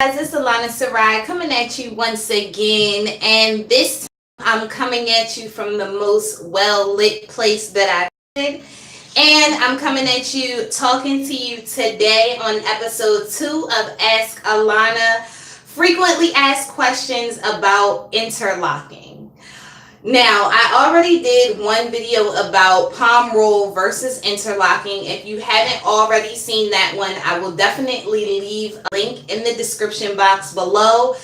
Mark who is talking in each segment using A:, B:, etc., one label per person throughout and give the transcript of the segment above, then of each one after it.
A: Guys, it's Alana Sarai coming at you once again, and this time I'm coming at you from the most well lit place that I could. And I'm coming at you talking to you today on episode 2 of Ask Alana, frequently asked questions about interlocking. Now, I already did one video about palm roll versus interlocking. If you haven't already seen that one, I will definitely leave a link in the description box below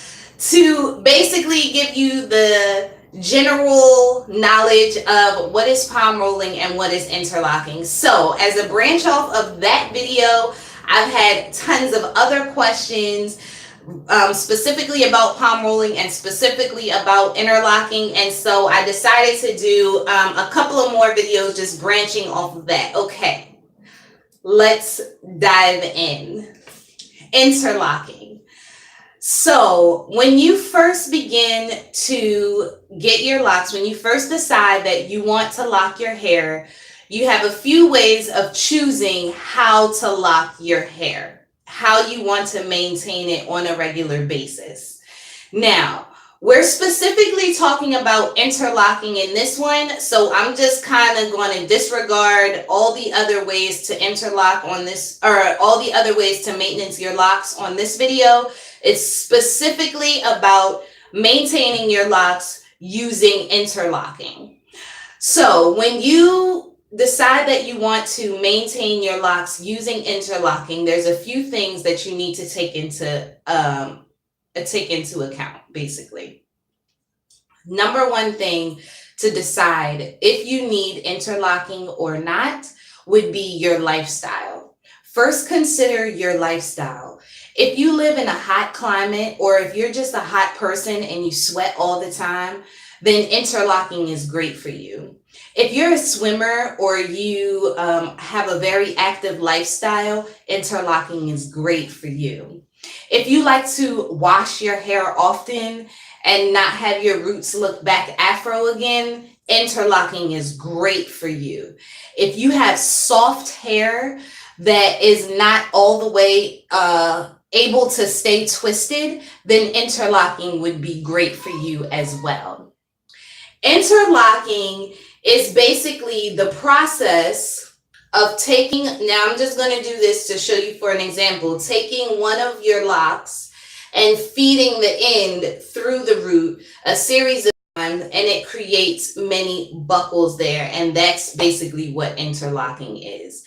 A: to basically give you the general knowledge of what is palm rolling and what is interlocking. So, as a branch off of that video, I've had tons of other questions specifically about palm rolling and specifically about interlocking, and so I decided to do a couple of more videos just branching off of that. Okay, let's dive in. Interlocking. So when you first begin to get your locks, when you first decide that you want to lock your hair, you have a few ways of choosing how to lock your hair, how you want to maintain it on a regular basis. Now, we're specifically talking about interlocking in this one, so I'm just kind of going to disregard all the other ways to interlock on this, or all the other ways to maintenance your locks on this video. It's specifically about maintaining your locks using interlocking. So when you decide that you want to maintain your locks using interlocking, there's a few things that you need to take into account, basically. Number one thing to decide if you need interlocking or not would be your lifestyle. First, consider your lifestyle. If you live in a hot climate, or if you're just a hot person and you sweat all the time, then interlocking is great for you. If you're a swimmer or you have a very active lifestyle, interlocking is great for you. If you like to wash your hair often and not have your roots look back afro again, interlocking is great for you. If you have soft hair that is not all the way able to stay twisted, then interlocking would be great for you as well. Interlocking is basically the process of taking, now I'm just going to do this to show you for an example, taking one of your locks and feeding the end through the root a series of times, and it creates many buckles there, and that's basically what interlocking is.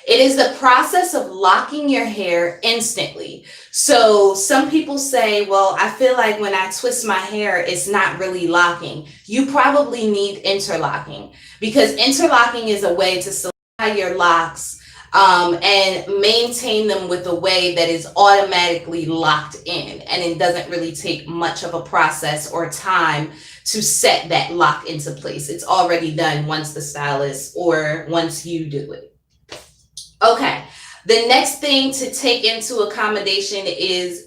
A: It is the process of locking your hair instantly. So some people say, well, I feel like when I twist my hair, it's not really locking. You probably need interlocking, because interlocking is a way to solidify your locks and maintain them with a way that is automatically locked in. And it doesn't really take much of a process or time to set that lock into place. It's already done once the stylist or once you do it. Okay, the next thing to take into accommodation is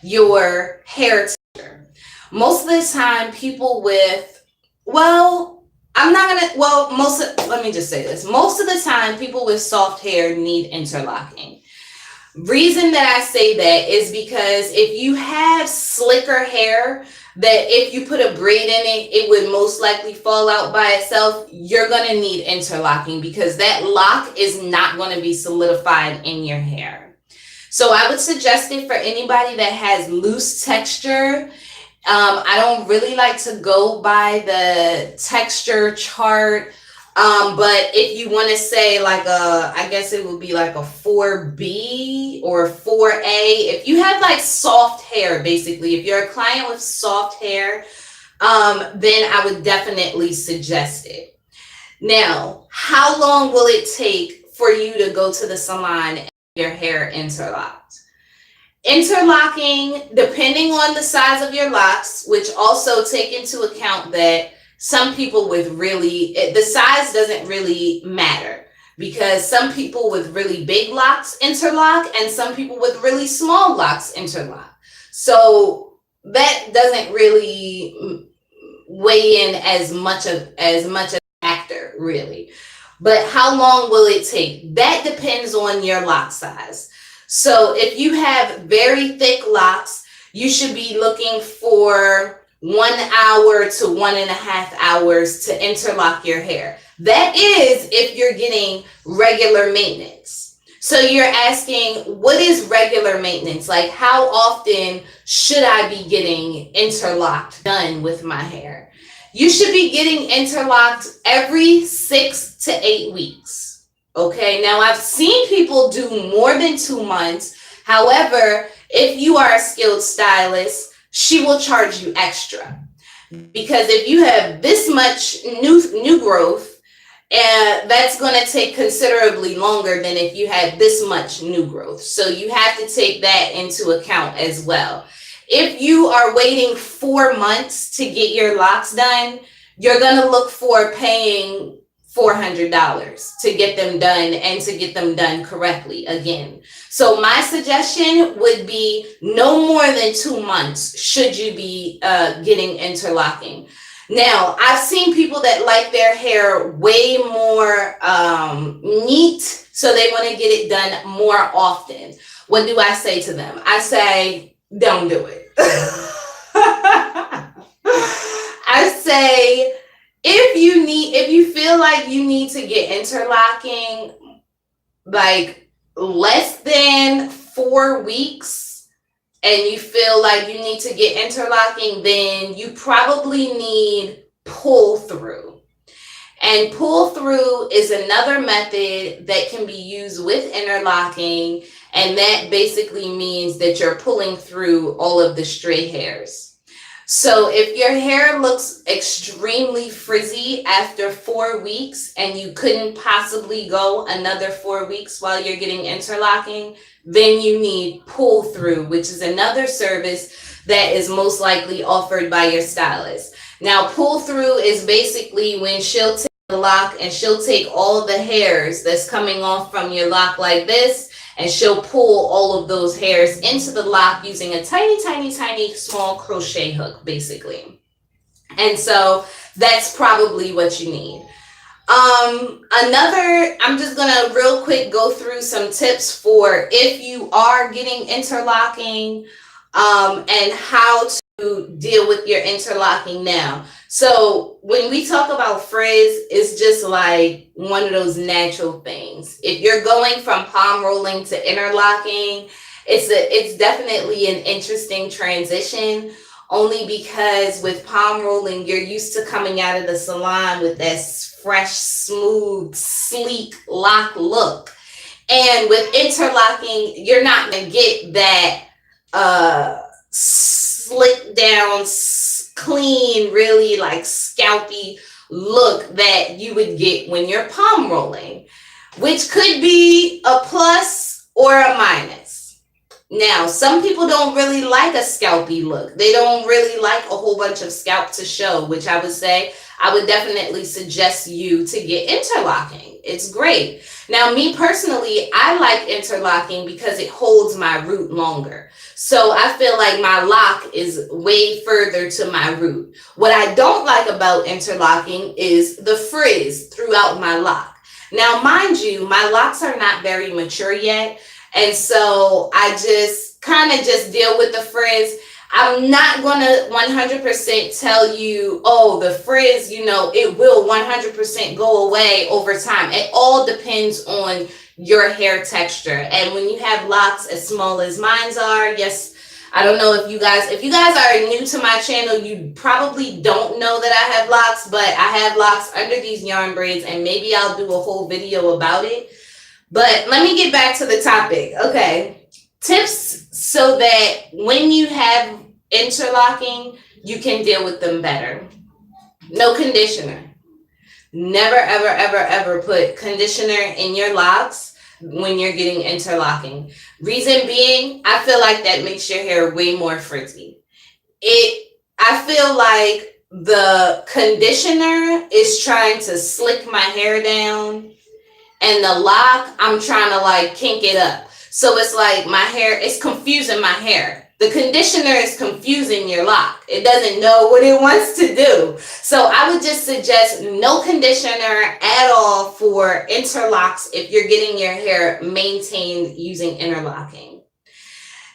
A: your hair texture. Most of the time, people with, let me just say this. Most of the time, people with soft hair need interlocking. Reason that I say that is because if you have slicker hair, that if you put a braid in it, it would most likely fall out by itself, you're going to need interlocking, because that lock is not going to be solidified in your hair. So I would suggest it for anybody that has loose texture. I don't really like to go by the texture chart. But if you want to say like I guess it would be like a 4B or 4A. If you have like soft hair, basically, if you're a client with soft hair, then I would definitely suggest it. Now, how long will it take for you to go to the salon and your hair interlocked? Interlocking, depending on the size of your locks, which also take into account that some people with the size doesn't really matter, because some people with really big locks interlock and some people with really small locks interlock. So that doesn't really weigh in as much a factor, really. But how long will it take? That depends on your lock size. So if you have very thick locks, you should be looking for 1 hour to 1.5 hours to interlock your hair. That is if you're getting regular maintenance. So you're asking, what is regular maintenance? Like, how often should I be getting interlocked done with my hair? You should be getting interlocked every 6 to 8 weeks. Okay, now I've seen people do more than 2 months. However, if you are a skilled stylist, she will charge you extra. Because if you have this much new growth, and that's going to take considerably longer than if you had this much new growth. So you have to take that into account as well. If you are waiting 4 months to get your locks done, you're going to look for paying $400 to get them done and to get them done correctly again. So my suggestion would be no more than 2 months should you be getting interlocking. Now, I've seen people that like their hair way more neat, so they want to get it done more often. What do I say to them? I say, don't do it. I say, if you feel like you need to get interlocking like less than 4 weeks, and you feel like you need to get interlocking, then you probably need pull through. And pull through is another method that can be used with interlocking, and that basically means that you're pulling through all of the stray hairs. So if your hair looks extremely frizzy after 4 weeks and you couldn't possibly go another 4 weeks while you're getting interlocking, then you need pull through, which is another service that is most likely offered by your stylist. Now, pull through is basically when she'll take the lock and she'll take all the hairs that's coming off from your lock like this, and she'll pull all of those hairs into the lock using a tiny small crochet hook, basically. And so that's probably what you need. I'm just gonna real quick go through some tips for if you are getting interlocking, and how to deal with your interlocking now. So when we talk about frizz, it's just like one of those natural things. If you're going from palm rolling to interlocking, it's definitely an interesting transition, only because with palm rolling, you're used to coming out of the salon with that fresh, smooth, sleek lock look. And with interlocking, you're not going to get that slick down, clean, really like scalpy look that you would get when you're palm rolling, which could be a plus or a minus. Now, some people don't really like a scalpy look. They don't really like a whole bunch of scalp to show, which I would say I would definitely suggest you to get interlocking. It's great. Now, me personally, I like interlocking because it holds my root longer. So I feel like my lock is way further to my root. What I don't like about interlocking is the frizz throughout my lock. Now, mind you, my locks are not very mature yet. And so I just kind of just deal with the frizz. I'm not going to 100% tell you, oh, the frizz, it will 100% go away over time. It all depends on your hair texture. And when you have locks as small as mine are, yes, I don't know if you guys are new to my channel, you probably don't know that I have locks, but I have locks under these yarn braids, and maybe I'll do a whole video about it. But let me get back to the topic. Okay. Tips so that when you have interlocking, you can deal with them better. No conditioner. Never, ever, ever, ever put conditioner in your locks when you're getting interlocking. Reason being, I feel like that makes your hair way more frizzy. I feel like the conditioner is trying to slick my hair down, and the lock, I'm trying to like kink it up. So it's like my hair, it's confusing my hair. The conditioner is confusing your lock. It doesn't know what it wants to do. So I would just suggest no conditioner at all for interlocks if you're getting your hair maintained using interlocking.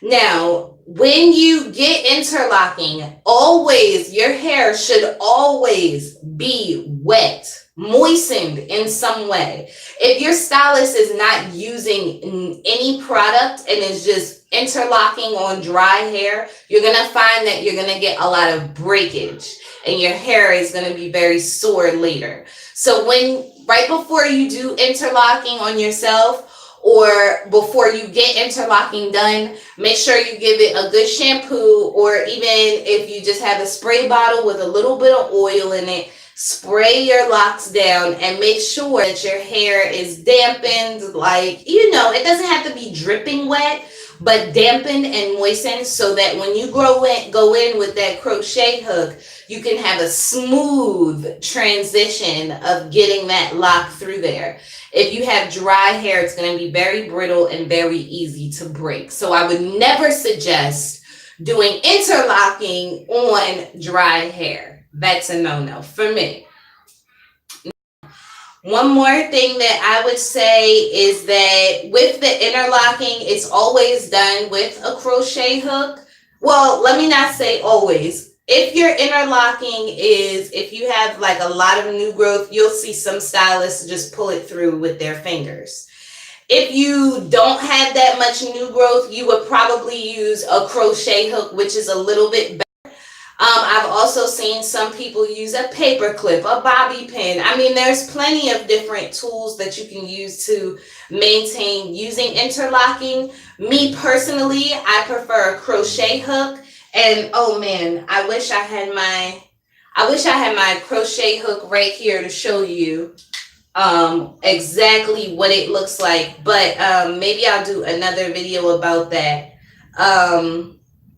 A: Now, when you get interlocking, always, your hair should always be wet, moistened in some way. If your stylist is not using any product and is just interlocking on dry hair, you're going to find that you're going to get a lot of breakage and your hair is going to be very sore later. So right before you do interlocking on yourself, or before you get interlocking done, make sure you give it a good shampoo, or even if you just have a spray bottle with a little bit of oil in it, spray your locks down and make sure that your hair is dampened. Like, it doesn't have to be dripping wet, but dampened and moistened so that when you go in with that crochet hook, you can have a smooth transition of getting that lock through there. If you have dry hair, it's going to be very brittle and very easy to break. So I would never suggest doing interlocking on dry hair. That's a no-no for me. One more thing that I would say is that with the interlocking, it's always done with a crochet hook. Well, let me not say always. If your interlocking if you have like a lot of new growth, you'll see some stylists just pull it through with their fingers. If you don't have that much new growth, you would probably use a crochet hook, which is a little bit better. I've also seen some people use a paper clip, a bobby pin. I mean, there's plenty of different tools that you can use to maintain using interlocking. Me personally, I prefer a crochet hook. And oh man, I wish I had my crochet hook right here to show you exactly what it looks like. But maybe I'll do another video about that.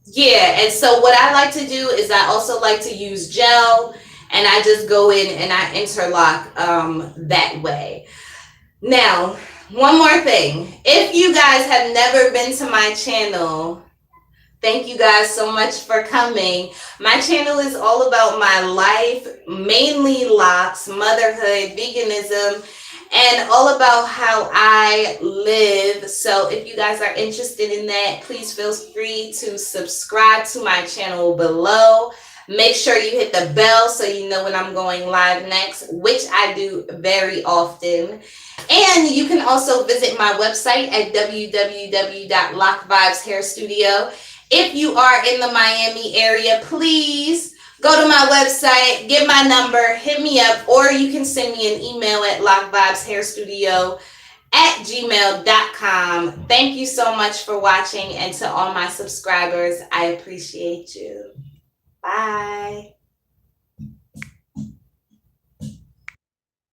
A: Yeah, and so what I like to do is I also like to use gel, and I just go in and I interlock that way. Now, one more thing. If you guys have never been to my channel, thank you guys so much for coming. My channel is all about my life, mainly locks, motherhood, veganism, and all about how I live. So if you guys are interested in that, please feel free to subscribe to my channel below. Make sure you hit the bell so you know when I'm going live next, which I do very often. And you can also visit my website at www.lockvibeshairstudio. If you are in the Miami area, please go to my website, get my number, hit me up, or you can send me an email at lockvibeshairstudio@gmail.com. Thank you so much for watching, and to all my subscribers, I appreciate you. Bye.